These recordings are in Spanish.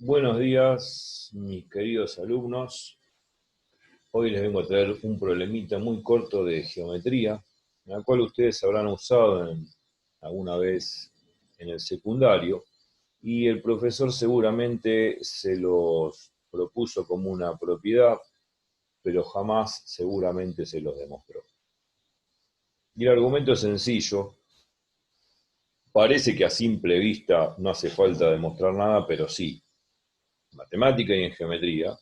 Buenos días, mis queridos alumnos. Hoy les vengo a traer un problemita muy corto de geometría, en la cual ustedes habrán usado alguna vez en el secundario, y el profesor seguramente se los propuso como una propiedad, pero jamás seguramente se los demostró. Y el argumento es sencillo. Parece que a simple vista no hace falta demostrar nada, pero sí, en matemática y en geometría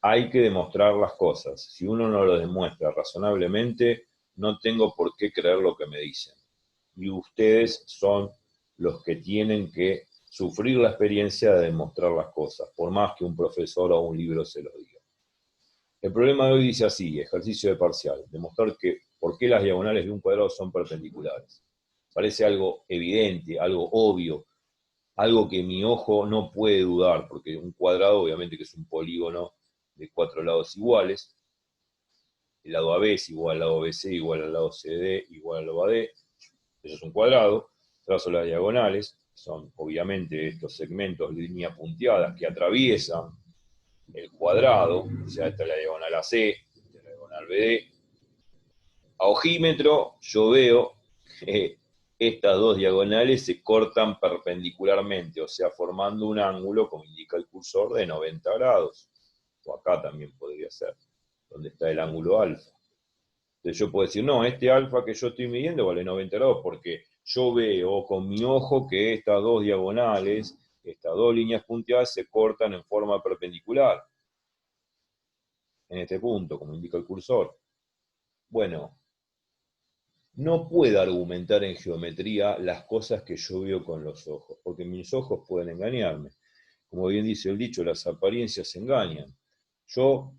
hay que demostrar las cosas. Si uno no lo demuestra razonablemente, no tengo por qué creer lo que me dicen. Y ustedes son los que tienen que sufrir la experiencia de demostrar las cosas, por más que un profesor o un libro se lo diga. El problema de hoy dice así: ejercicio de parcial, demostrar que por qué las diagonales de un cuadrado son perpendiculares. Parece algo evidente, algo obvio, algo que mi ojo no puede dudar, porque un cuadrado obviamente que es un polígono de cuatro lados iguales. El lado AB es igual al lado BC, igual al lado CD, igual al lado AD. Eso es un cuadrado. Trazo las diagonales, son obviamente estos segmentos, líneas punteadas que atraviesan el cuadrado. O sea, esta es la diagonal AC, esta es la diagonal BD. A ojímetro yo veo que estas dos diagonales se cortan perpendicularmente, o sea, formando un ángulo, como indica el cursor, de 90 grados. O acá también podría ser, donde está el ángulo alfa. Entonces yo puedo decir, no, este alfa que yo estoy midiendo vale 90 grados porque yo veo con mi ojo que estas dos diagonales, estas dos líneas punteadas se cortan en forma perpendicular, en este punto, como indica el cursor. Bueno, no puedo argumentar en geometría las cosas que yo veo con los ojos, porque mis ojos pueden engañarme. Como bien dice el dicho, las apariencias engañan. Yo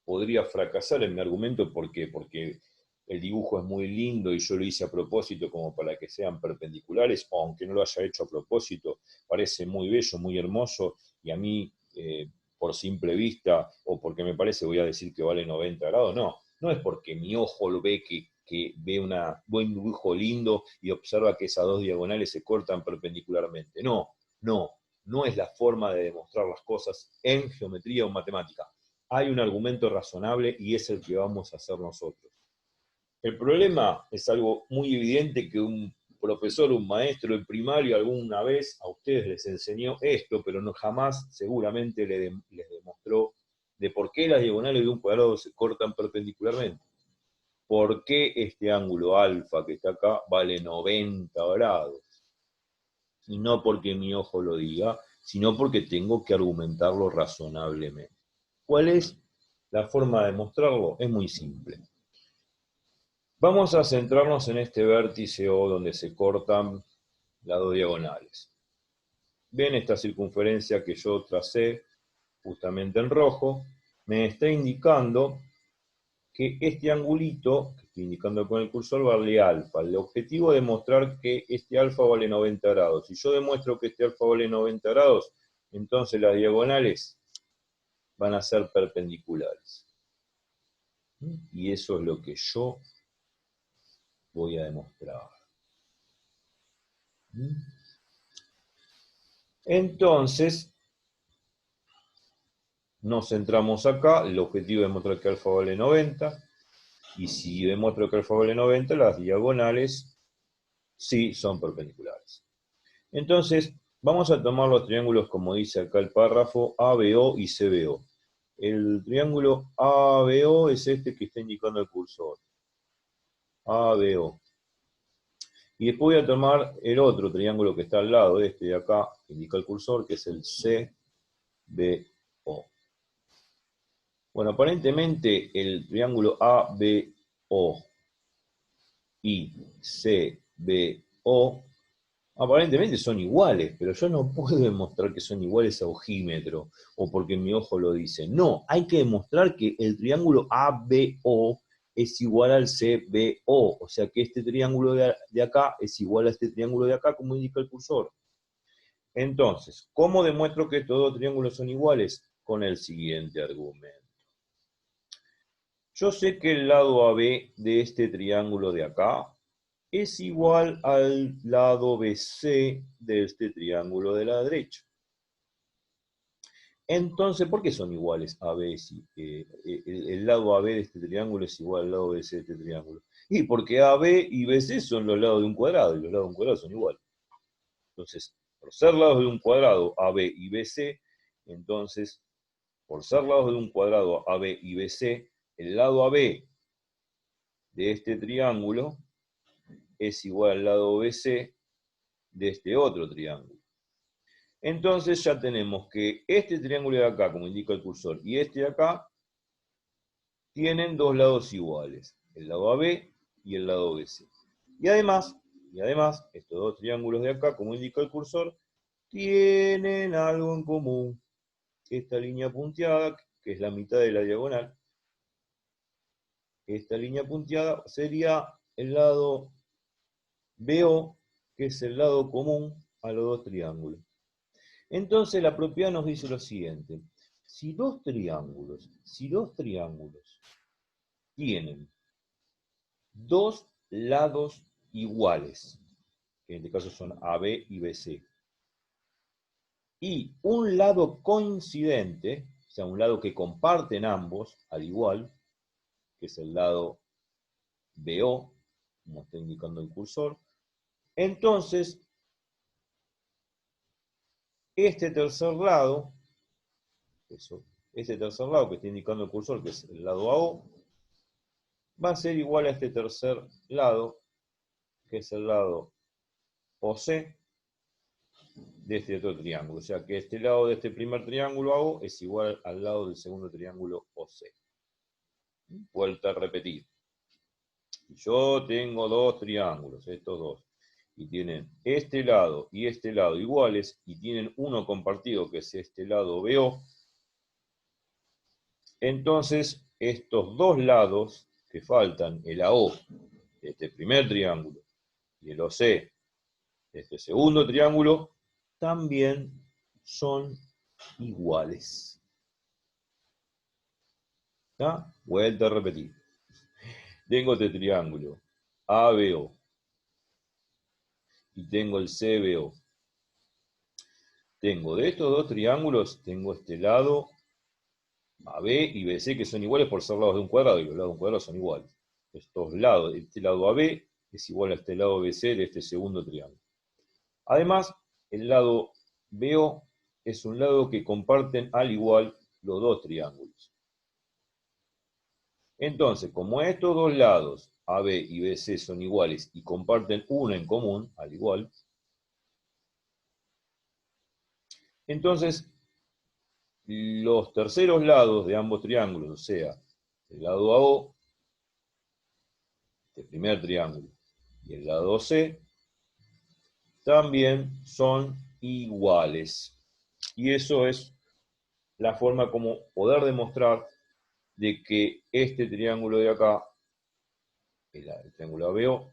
podría fracasar en mi argumento. ¿Por qué? Porque el dibujo es muy lindo y yo lo hice a propósito como para que sean perpendiculares, o aunque no lo haya hecho a propósito, parece muy bello, muy hermoso, y a mí, por simple vista, o porque me parece, voy a decir que vale 90 grados. No, no es porque mi ojo lo ve que ve un buen dibujo lindo y observa que esas dos diagonales se cortan perpendicularmente. No, no, no es la forma de demostrar las cosas en geometría o matemática. Hay un argumento razonable y es el que vamos a hacer nosotros. El problema es algo muy evidente, que un profesor, un maestro en primario alguna vez a ustedes les enseñó esto, pero no jamás seguramente les demostró de por qué las diagonales de un cuadrado se cortan perpendicularmente. ¿Por qué este ángulo alfa que está acá vale 90 grados? Y no porque mi ojo lo diga, sino porque tengo que argumentarlo razonablemente. ¿Cuál es la forma de mostrarlo? Es muy simple. Vamos a centrarnos en este vértice O donde se cortan las dos diagonales. ¿Ven esta circunferencia que yo tracé justamente en rojo? Me está indicando que este angulito, que estoy indicando con el cursor, vale alfa. El objetivo es demostrar que este alfa vale 90 grados. Si yo demuestro que este alfa vale 90 grados, entonces las diagonales van a ser perpendiculares. Y eso es lo que yo voy a demostrar. Entonces, nos centramos acá. El objetivo es demostrar que alfa vale 90. Y si demuestro que alfa vale 90, las diagonales sí son perpendiculares. Entonces, vamos a tomar los triángulos como dice acá el párrafo: ABO y CBO. El triángulo ABO es este que está indicando el cursor. ABO. Y después voy a tomar el otro triángulo que está al lado de este de acá, que indica el cursor, que es el CBO. Bueno, aparentemente el triángulo ABO y CBO aparentemente son iguales, pero yo no puedo demostrar que son iguales a ojímetro o porque mi ojo lo dice. No, hay que demostrar que el triángulo ABO es igual al CBO, o sea que este triángulo de acá es igual a este triángulo de acá, como indica el cursor. Entonces, ¿cómo demuestro que estos dos triángulos son iguales? Con el siguiente argumento. Yo sé que el lado AB de este triángulo de acá es igual al lado BC de este triángulo de la derecha. Entonces, ¿por qué son iguales AB? Si, el lado AB de este triángulo es igual al lado BC de este triángulo. Y porque AB y BC son los lados de un cuadrado, y los lados de un cuadrado son iguales. Entonces, por ser lados de un cuadrado AB y BC, entonces, por ser lados de un cuadrado AB y BC, el lado AB de este triángulo es igual al lado BC de este otro triángulo. Entonces ya tenemos que este triángulo de acá, como indica el cursor, y este de acá, tienen dos lados iguales, el lado AB y el lado BC. Y además, estos dos triángulos de acá, como indica el cursor, tienen algo en común. Esta línea punteada, que es la mitad de la diagonal, esta línea punteada sería el lado BO, que es el lado común a los dos triángulos. Entonces la propiedad nos dice lo siguiente: si dos triángulos tienen dos lados iguales, que en este caso son AB y BC, y un lado coincidente, o sea, un lado que comparten ambos al igual, que es el lado BO, como está indicando el cursor, entonces este tercer lado, este tercer lado que está indicando el cursor, que es el lado AO, va a ser igual a este tercer lado, que es el lado OC de este otro triángulo. O sea que este lado de este primer triángulo AO es igual al lado del segundo triángulo OC. Vuelta a repetir. Yo tengo dos triángulos, estos dos, y tienen este lado y este lado iguales, y tienen uno compartido, que es este lado BO. Entonces, estos dos lados que faltan, el AO de este primer triángulo y el OC de este segundo triángulo, también son iguales. ¿Está? Vuelta a repetir. Tengo este triángulo ABO y tengo el CBO. Tengo de estos dos triángulos, tengo este lado AB y BC, que son iguales por ser lados de un cuadrado, y los lados de un cuadrado son iguales. Estos lados, este lado AB es igual a este lado BC de este segundo triángulo. Además, el lado BO es un lado que comparten al igual los dos triángulos. Entonces, como estos dos lados, AB y BC, son iguales y comparten uno en común, al igual, entonces los terceros lados de ambos triángulos, o sea, el lado AO, este primer triángulo, y el lado C, también son iguales. Y eso es la forma como poder demostrar de que este triángulo de acá, el triángulo ABO,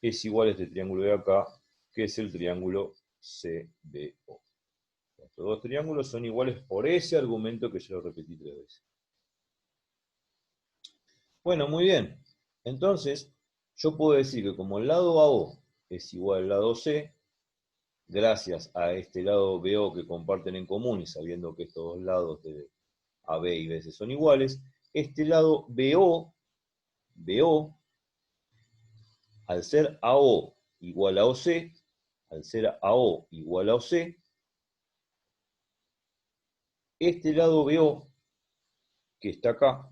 es igual a este triángulo de acá, que es el triángulo CBO. Estos dos triángulos son iguales por ese argumento que yo lo repetí 3 veces. Bueno, muy bien. Entonces, yo puedo decir que como el lado AO es igual al lado C, gracias a este lado BO que comparten en común y sabiendo que estos dos lados de AB y BC son iguales, este lado BO, al ser AO igual a OC, al ser AO igual a OC, este lado BO que está acá,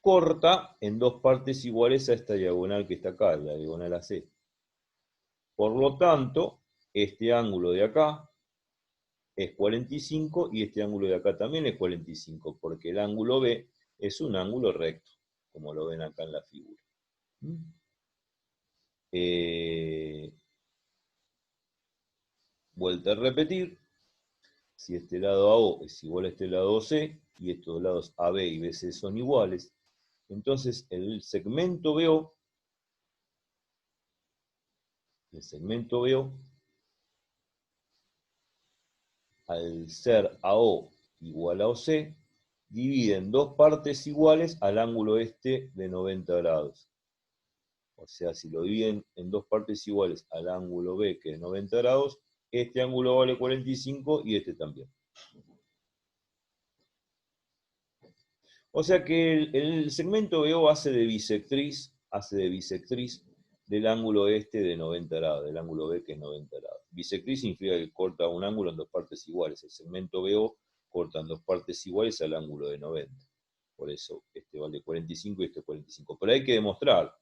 corta en dos partes iguales a esta diagonal que está acá, la diagonal AC. Por lo tanto, este ángulo de acá es 45 y este ángulo de acá también es 45, porque el ángulo B es un ángulo recto, como lo ven acá en la figura. Vuelta a repetir. Si este lado AO es igual a este lado C, y estos lados AB y BC son iguales, entonces el segmento BO, al ser AO igual a OC, divide en dos partes iguales al ángulo este de 90 grados. O sea, si lo dividen en dos partes iguales al ángulo B, que es 90 grados, este ángulo vale 45 y este también. O sea que el segmento BO hace de bisectriz del ángulo este de 90 grados, del ángulo B que es 90 grados. Bisectriz significa que corta un ángulo en dos partes iguales. El segmento BO corta en dos partes iguales al ángulo de 90. Por eso este vale 45 y este 45. Pero hay que demostrar.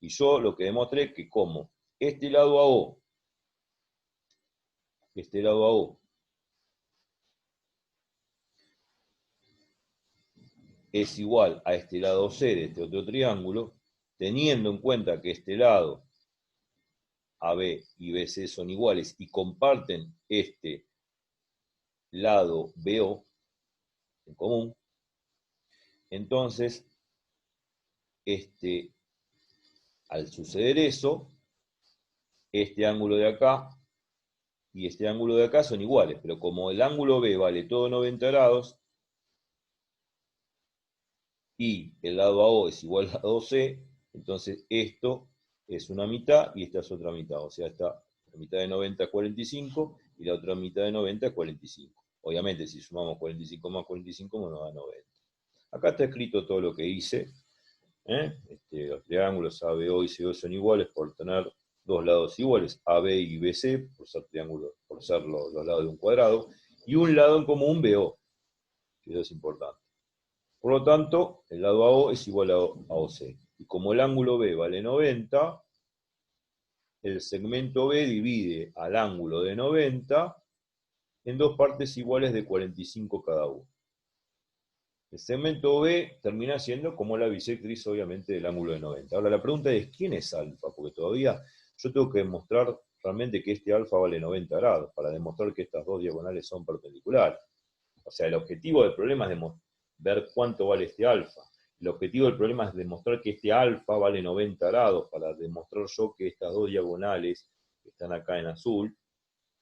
Y yo lo que demostré es que como este lado AO es igual a este lado C de este otro triángulo, teniendo en cuenta que este lado AB y BC son iguales y comparten este lado BO en común, entonces al suceder eso, este ángulo de acá y este ángulo de acá son iguales, pero como el ángulo B vale todo 90 grados y el lado AO es igual al lado C, entonces esto es una mitad y esta es otra mitad, o sea, esta la mitad de 90 es 45 y la otra mitad de 90 es 45. Obviamente, si sumamos 45 más 45 nos da 90. Acá está escrito todo lo que hice. Los triángulos ABO y CO son iguales por tener dos lados iguales, AB y BC, por ser triángulos, por ser los lados de un cuadrado, y un lado en común BO, que eso es importante. Por lo tanto, el lado AO es igual a OC. Y como el ángulo B vale 90, el segmento B divide al ángulo de 90 en dos partes iguales de 45 cada uno. El segmento B termina siendo como la bisectriz, obviamente, del ángulo de 90. Ahora la pregunta es, ¿quién es alfa? Porque todavía yo tengo que demostrar realmente que este alfa vale 90 grados, para demostrar que estas dos diagonales son perpendiculares. O sea, el objetivo del problema es ver cuánto vale este alfa. El objetivo del problema es demostrar que este alfa vale 90 grados, para demostrar yo que estas dos diagonales que están acá en azul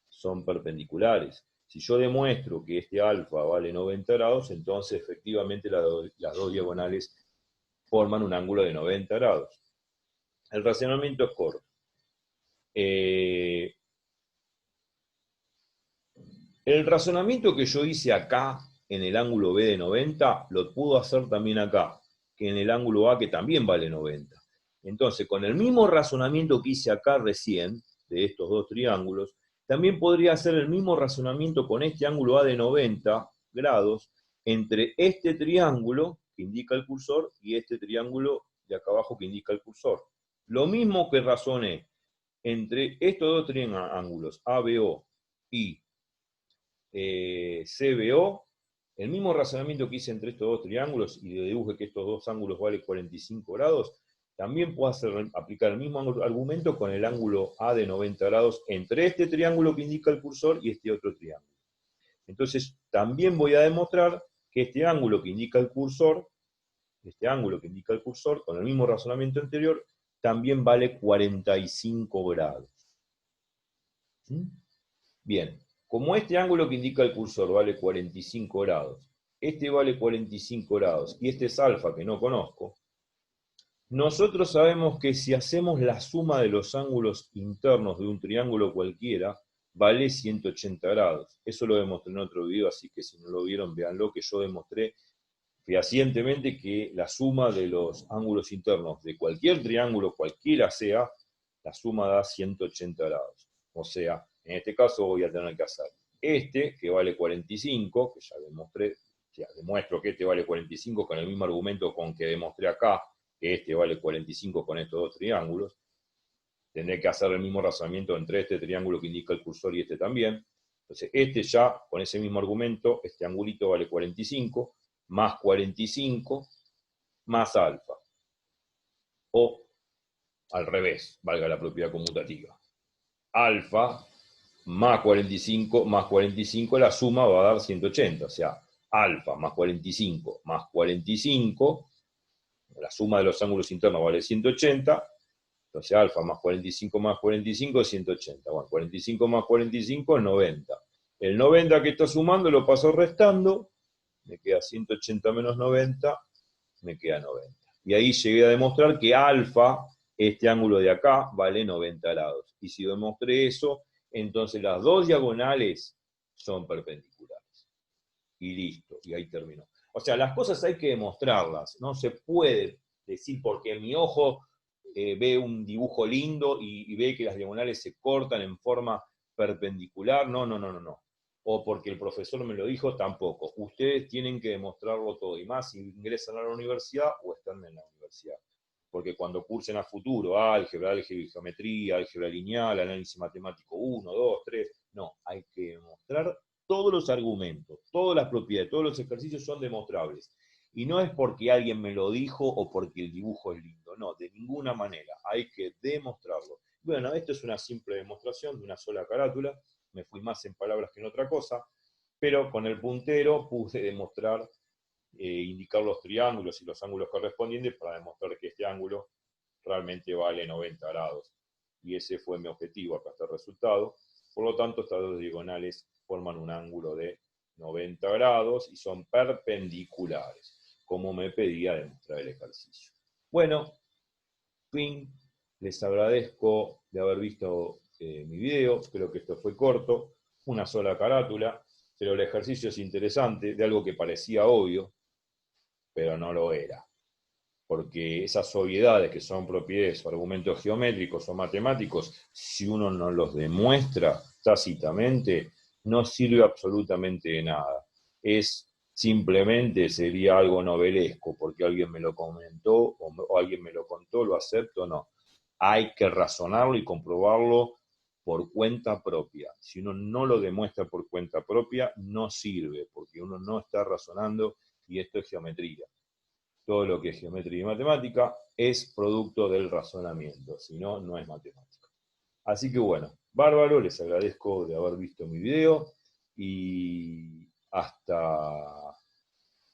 son perpendiculares. Si yo demuestro que este alfa vale 90 grados, entonces efectivamente las dos diagonales forman un ángulo de 90 grados. El razonamiento es corto. El razonamiento que yo hice acá, en el ángulo B de 90, lo puedo hacer también acá, que en el ángulo A, que también vale 90. Entonces, con el mismo razonamiento que hice acá recién, de estos dos triángulos, también podría hacer el mismo razonamiento con este ángulo A de 90 grados entre este triángulo que indica el cursor y este triángulo de acá abajo que indica el cursor. Lo mismo que razoné entre estos dos triángulos, ABO y CBO, el mismo razonamiento que hice entre estos dos triángulos y deduje que estos dos ángulos valen 45 grados, también puedo aplicar el mismo argumento con el ángulo A de 90 grados entre este triángulo que indica el cursor y este otro triángulo. Entonces, también voy a demostrar que este ángulo que indica el cursor, con el mismo razonamiento anterior, también vale 45 grados. ¿Sí? Bien, como este ángulo que indica el cursor vale 45 grados, este vale 45 grados y este es alfa que no conozco, nosotros sabemos que si hacemos la suma de los ángulos internos de un triángulo cualquiera, vale 180 grados. Eso lo demostré en otro video, así que si no lo vieron, véanlo, que yo demostré fehacientemente que la suma de los ángulos internos de cualquier triángulo, cualquiera sea, la suma da 180 grados. O sea, en este caso voy a tener que hacer este, que vale 45, que ya demostré, o sea, demuestro que este vale 45 con el mismo argumento con que demostré acá, que este vale 45 con estos dos triángulos. Tendré que hacer el mismo razonamiento entre este triángulo que indica el cursor y este también. Entonces, este ya, con ese mismo argumento, este angulito vale 45, más 45, más alfa. O al revés, valga la propiedad conmutativa. Alfa más 45, la suma va a dar 180. O sea, alfa más 45, la suma de los ángulos internos vale 180. Entonces alfa más 45 es 180. Bueno, 45 más 45 es 90. El 90 que está sumando lo paso restando, me queda 180 menos 90, me queda 90. Y ahí llegué a demostrar que alfa, este ángulo de acá, vale 90 grados. Y si demostré eso, entonces las dos diagonales son perpendiculares. Y listo, y ahí terminó. O sea, las cosas hay que demostrarlas, no se puede decir porque mi ojo ve un dibujo lindo y ve que las diagonales se cortan en forma perpendicular, no. O porque el profesor me lo dijo, tampoco. Ustedes tienen que demostrarlo todo, y más si ingresan a la universidad o están en la universidad. Porque cuando cursen a futuro álgebra, geometría, álgebra lineal, análisis matemático 1, 2, 3, no, hay que demostrar todos los argumentos, todas las propiedades, todos los ejercicios son demostrables. Y no es porque alguien me lo dijo o porque el dibujo es lindo, no, de ninguna manera, hay que demostrarlo. Bueno, esto es una simple demostración de una sola carátula, me fui más en palabras que en otra cosa, pero con el puntero pude demostrar, indicar los triángulos y los ángulos correspondientes para demostrar que este ángulo realmente vale 90 grados. Y ese fue mi objetivo, acá está el resultado. Por lo tanto, estas dos diagonales forman un ángulo de 90 grados y son perpendiculares, como me pedía demostrar el ejercicio. Bueno, fin, les agradezco de haber visto mi video, creo que esto fue corto, una sola carátula, pero el ejercicio es interesante, de algo que parecía obvio, pero no lo era. Porque esas obviedades que son propiedades o argumentos geométricos o matemáticos, si uno no los demuestra tácitamente, no sirve absolutamente de nada. Es simplemente, sería algo novelesco, porque alguien me lo comentó o alguien me lo contó, lo acepto, no. Hay que razonarlo y comprobarlo por cuenta propia. Si uno no lo demuestra por cuenta propia, no sirve, porque uno no está razonando y esto es geometría. Todo lo que es geometría y matemática es producto del razonamiento, si no, no es matemática. Así que bueno, bárbaro, les agradezco de haber visto mi video y hasta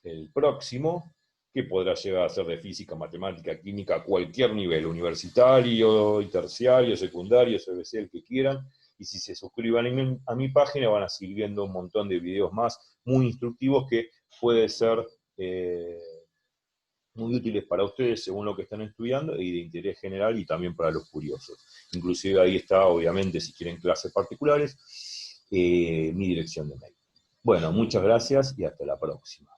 el próximo, que podrá llegar a ser de física, matemática, química, a cualquier nivel, universitario, y terciario, secundario, CBC, el que quieran. Y si se suscriban a mi página van a seguir viendo un montón de videos más muy instructivos que puede ser muy útiles para ustedes según lo que están estudiando y de interés general y también para los curiosos. Inclusive ahí está, obviamente, si quieren clases particulares, mi dirección de mail. Bueno, muchas gracias y hasta la próxima.